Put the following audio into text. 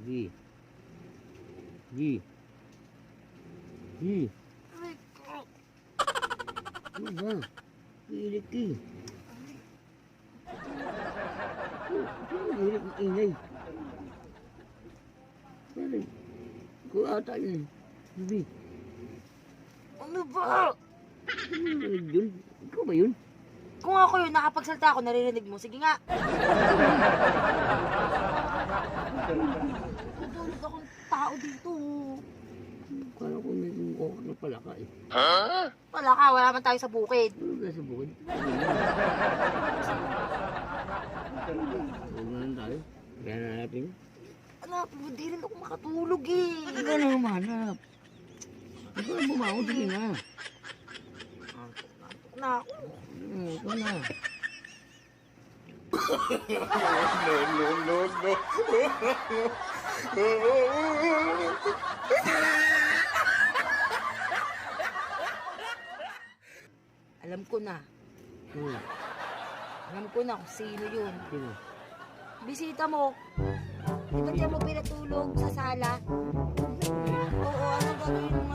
Gi. Gi. Gi. Aray ko. Ano ba? Pilit ki. Pilit ang ingay. Pare, ko ata yun. Gi. Ano ba? Ano yun? Ikaw ba yun? Kung ako yun, nakapagsalita ako, naririnig mo. Sige nga. Natulog akong tao dito. Kala ko may okay na pala ka eh. Wala ka, wala man tayo sa bukid. Ano ba sa bukid? Huwag na lang tayo. Kaya na natin. Hanapin mo, di rin ako makatulog eh. Huwag ka na humanap. Huwag ka na bumangon. Sige na. Antok na ako. Ikaw na. Alam ko na. Alam ko na kung sino yun. Sino? Bisita mo. Di ba diyan mo pinatulog sa sala? Oo, ano gagawin mo?